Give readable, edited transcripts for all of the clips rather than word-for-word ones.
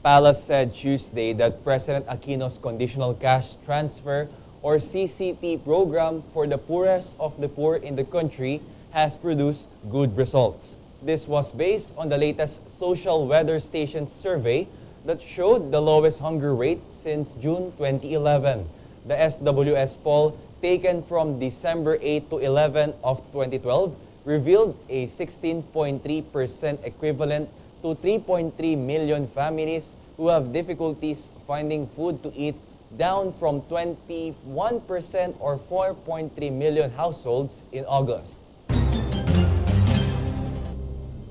Palace said Tuesday that President Aquino's Conditional Cash Transfer or CCT program for the poorest of the poor in the country has produced good results. This was based on the latest Social Weather Station survey that showed the lowest hunger rate since June 2011. The SWS poll taken from December 8 to 11 of 2012 revealed a 16.3% equivalent to 3.3 million families who have difficulties finding food to eat, down from 21% or 4.3 million households in August.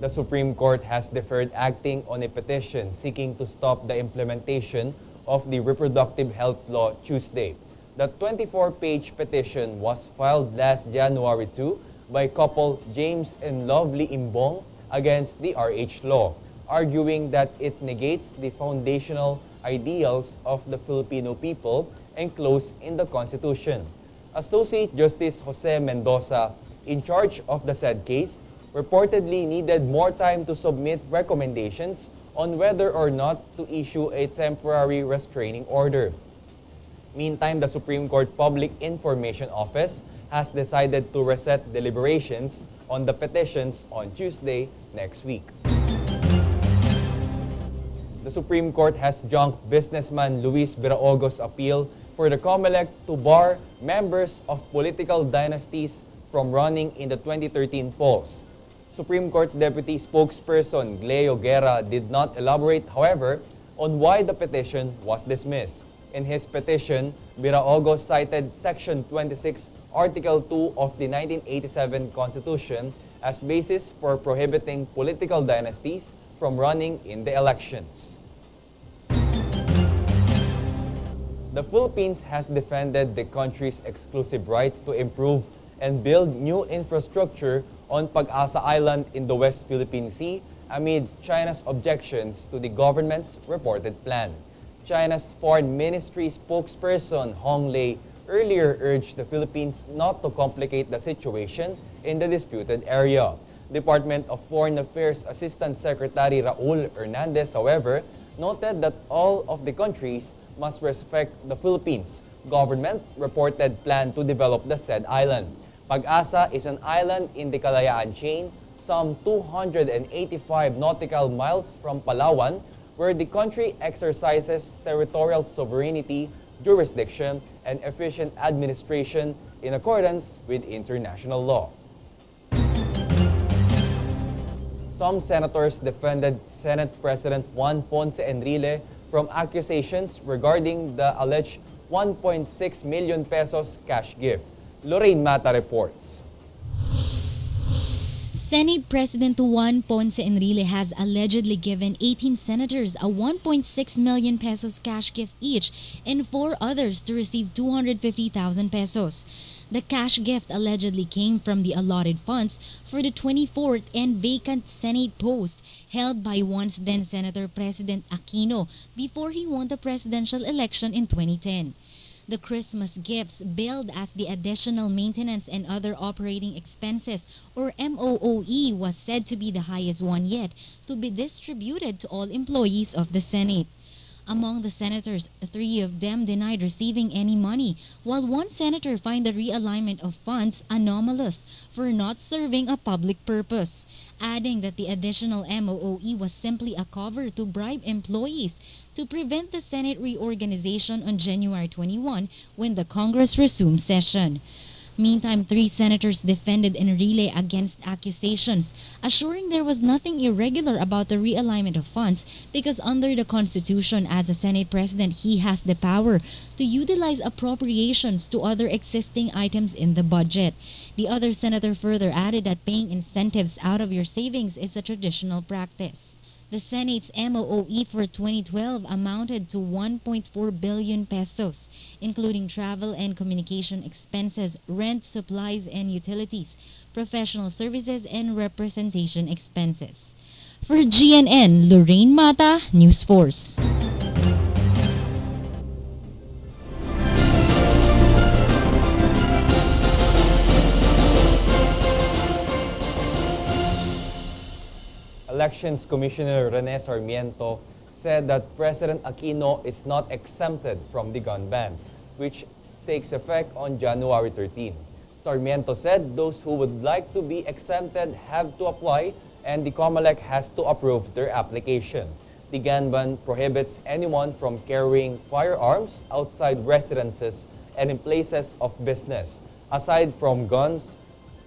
The Supreme Court has deferred acting on a petition seeking to stop the implementation of the reproductive health law Tuesday. The 24-page petition was filed last January 2 by couple James and Lovely Imbong against the RH law, arguing that it negates the foundational ideals of the Filipino people enclosed in the Constitution. Associate Justice Jose Mendoza, in charge of the said case, reportedly needed more time to submit recommendations on whether or not to issue a temporary restraining order. Meantime, the Supreme Court Public Information Office has decided to reset deliberations on the petitions on Tuesday next week. The Supreme Court has junked businessman Luis Biraogo's appeal for the COMELEC to bar members of political dynasties from running in the 2013 polls. Supreme Court Deputy Spokesperson Gleo Guerra did not elaborate, however, on why the petition was dismissed. In his petition, Biraogo cited Section 26, Article 2 of the 1987 Constitution as basis for prohibiting political dynasties from running in the elections. The Philippines has defended the country's exclusive right to improve and build new infrastructure on Pag-asa Island in the West Philippine Sea amid China's objections to the government's reported plan. China's Foreign Ministry spokesperson Hong Lei earlier urged the Philippines not to complicate the situation in the disputed area. Department of Foreign Affairs Assistant Secretary Raul Hernandez, however, noted that all of the countries must respect the Philippines' government reported plan to develop the said island. Pag-asa is an island in the Kalayaan chain, some 285 nautical miles from Palawan, where the country exercises territorial sovereignty, jurisdiction, and efficient administration in accordance with international law. Some senators defended Senate President Juan Ponce Enrile from accusations regarding the alleged 1.6 million pesos cash gift. Lorraine Mata reports. Senate President Juan Ponce Enrile has allegedly given 18 senators a 1.6 million pesos cash gift each and 4 others to receive 250,000 pesos. The cash gift allegedly came from the allotted funds for the 24th and vacant Senate post held by once then Senator President Aquino before he won the presidential election in 2010. The Christmas gifts, billed as the additional maintenance and other operating expenses or MOOE, was said to be the highest one yet to be distributed to all employees of the Senate. Among the senators, 3 of them denied receiving any money, while 1 senator fined the realignment of funds anomalous for not serving a public purpose, adding that the additional MOOE was simply a cover to bribe employees to prevent the Senate reorganization on January 21 when the Congress resumed session. Meantime, 3 senators defended Enrile against accusations, assuring there was nothing irregular about the realignment of funds because under the Constitution, as a Senate President, he has the power to utilize appropriations to other existing items in the budget. The other senator further added that paying incentives out of your savings is a traditional practice. The Senate's MOOE for 2012 amounted to 1.4 billion pesos, including travel and communication expenses, rent, supplies and utilities, professional services, and representation expenses. For GNN, Lorraine Mata, News Force. Elections Commissioner Rene Sarmiento said that President Aquino is not exempted from the gun ban, which takes effect on January 13. Sarmiento said those who would like to be exempted have to apply and the COMELEC has to approve their application. The gun ban prohibits anyone from carrying firearms outside residences and in places of business. Aside from guns,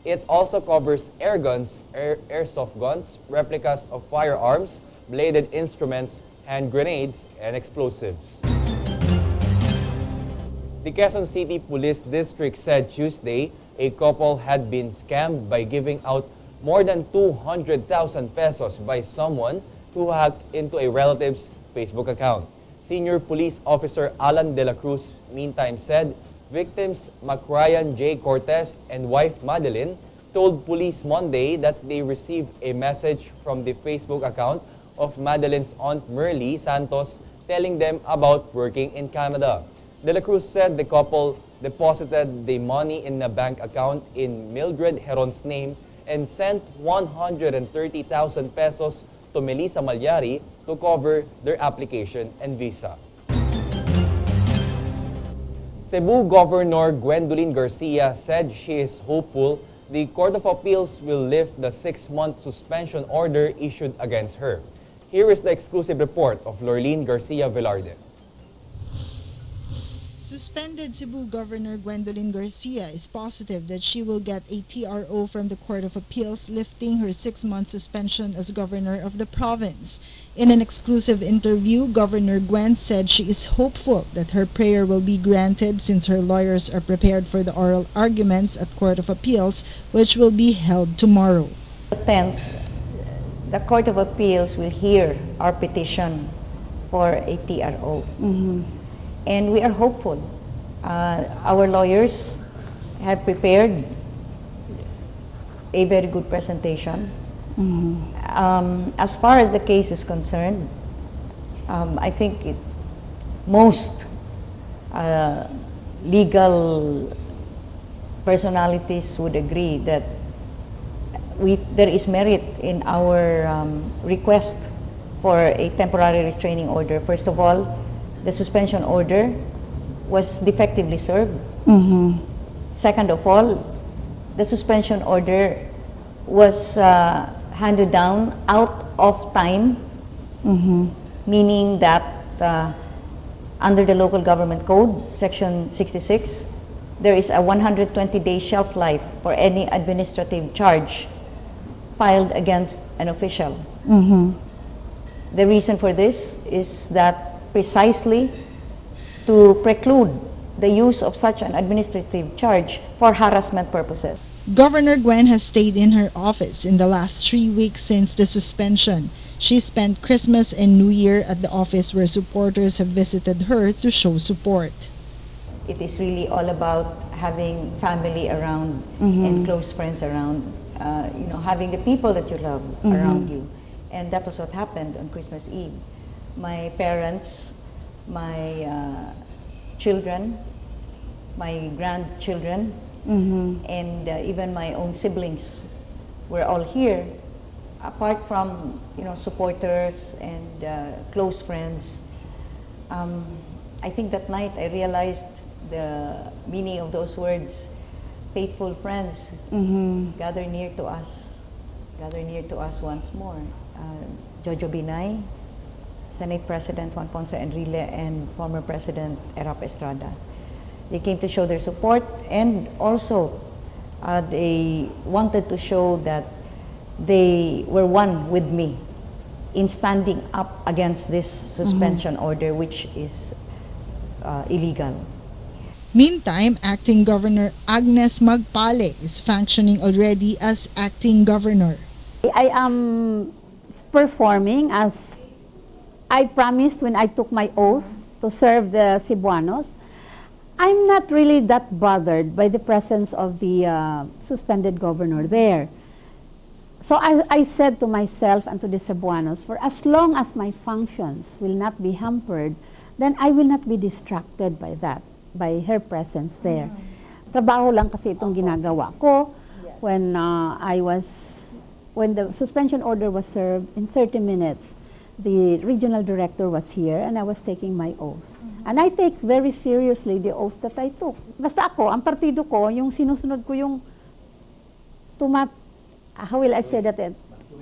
it also covers air guns, airsoft guns, replicas of firearms, bladed instruments, hand grenades, and explosives. The Quezon City Police District said Tuesday a couple had been scammed by giving out more than 200,000 pesos by someone who hacked into a relative's Facebook account. Senior Police Officer Alan De La Cruz meantime said victims Macryan J. Cortez and wife Madeline told police Monday that they received a message from the Facebook account of Madeline's aunt Merly Santos telling them about working in Canada. De La Cruz said the couple deposited the money in a bank account in Mildred Heron's name and sent 130,000 pesos to Melissa Malyari to cover their application and visa. Cebu Governor Gwendolyn Garcia said she is hopeful the Court of Appeals will lift the 6-month suspension order issued against her. Here is the exclusive report of Lorleen Garcia Velarde. Suspended Cebu Governor Gwendolyn Garcia is positive that she will get a TRO from the Court of Appeals lifting her 6-month suspension as governor of the province. In an exclusive interview, Governor Gwen said she is hopeful that her prayer will be granted since her lawyers are prepared for the oral arguments at Court of Appeals, which will be held tomorrow. The 10th, the Court of Appeals will hear our petition for a TRO. And we are hopeful. Our lawyers have prepared a very good presentation. As far as the case is concerned, I think most legal personalities would agree that there is merit in our request for a temporary restraining order. First of all, the suspension order was defectively served. Second of all, the suspension order was handed down out of time, meaning that under the local government code, section 66, there is a 120-day shelf life for any administrative charge filed against an official. The reason for this is that precisely to preclude the use of such an administrative charge for harassment purposes. Governor Gwen has stayed in her office in the last 3 weeks since the suspension. She spent Christmas and New Year at the office where supporters have visited her to show support. It is really all about having family around and close friends around, having the people that you love around you. And that was what happened on Christmas Eve. My parents, my children, my grandchildren, and even my own siblings were all here. Apart from supporters and close friends, I think that night I realized the meaning of those words. Faithful friends, gather near to us once more. Jojo Binay, Senate President Juan Ponce Enrile, and former President Erap Estrada. They came to show their support, and also they wanted to show that they were one with me in standing up against this suspension order, which is illegal. Meantime, Acting Governor Agnes Magpale is functioning already as acting governor. I am performing as I promised when I took my oath to serve the Cebuanos. I'm not really that bothered by the presence of the suspended governor there. So I said to myself and to the Cebuanos, for as long as my functions will not be hampered, then I will not be distracted by that, by her presence there. Trabaho lang kasi itong ginagawa ko. When the suspension order was served in 30 minutes, the regional director was here and I was taking my oath. And I take very seriously the oath that I took. Basta ako, ang partido ko, yung sinusunod ko yung how will I say that?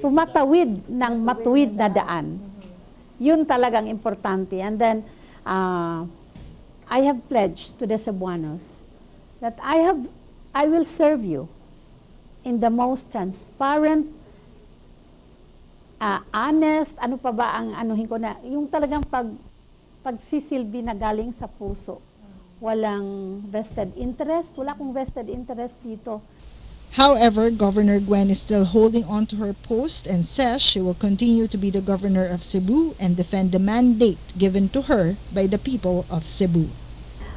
Tumatawid ng matuwid na daan. Yun talagang importante. And then, I have pledged to the Cebuanos that I will serve you in the most transparent, honest, ano pa ba ang anuhin ko na, yung talagang pagsisilbi na galing sa puso. Walang vested interest. Wala akong vested interest dito. However, Governor Gwen is still holding on to her post and says she will continue to be the governor of Cebu and defend the mandate given to her by the people of Cebu.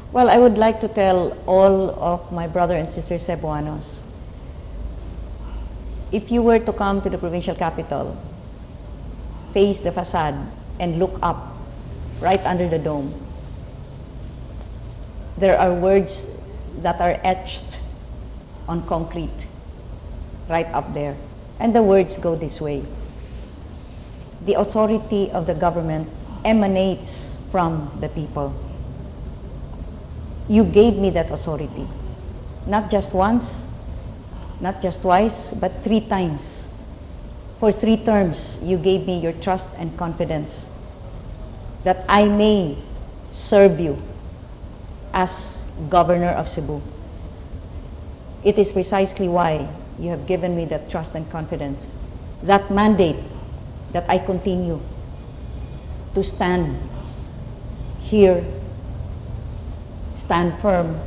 Well, I would like to tell all of my brother and sister Cebuanos, if you were to come to the provincial capital, face the facade and look up right under the dome, there are words that are etched on concrete right up there. And the words go this way: the authority of the government emanates from the people. You gave me that authority, not just once, not just twice, but 3 times. For 3 terms, you gave me your trust and confidence that I may serve you as governor of Cebu. It is precisely why you have given me that trust and confidence, that mandate, that I continue to stand here, stand firm,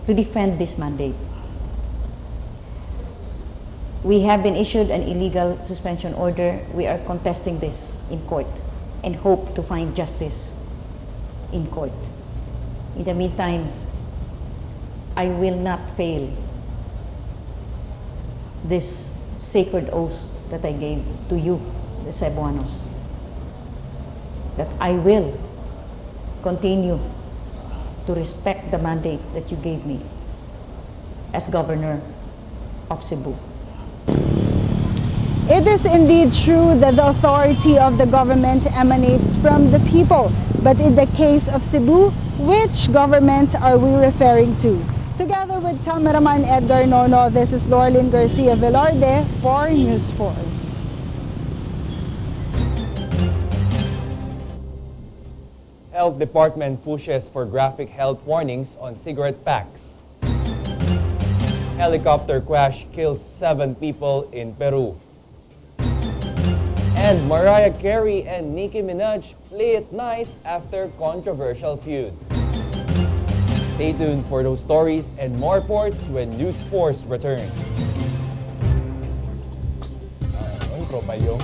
to defend this mandate. We have been issued an illegal suspension order. We are contesting this in court and hope to find justice in court. In the meantime, I will not fail this sacred oath that I gave to you, the Cebuanos, that I will continue to respect the mandate that you gave me as governor of Cebu. It is indeed true that the authority of the government emanates from the people. But in the case of Cebu, which government are we referring to? Together with cameraman Edgar Nono, this is Lorlyn Garcia Velarde for News Force. Health Department pushes for graphic health warnings on cigarette packs. Helicopter crash kills 7 people in Peru. And Mariah Carey and Nicki Minaj play it nice after controversial feud. Stay tuned for those stories and more reports when News Force returns. Intro pa yung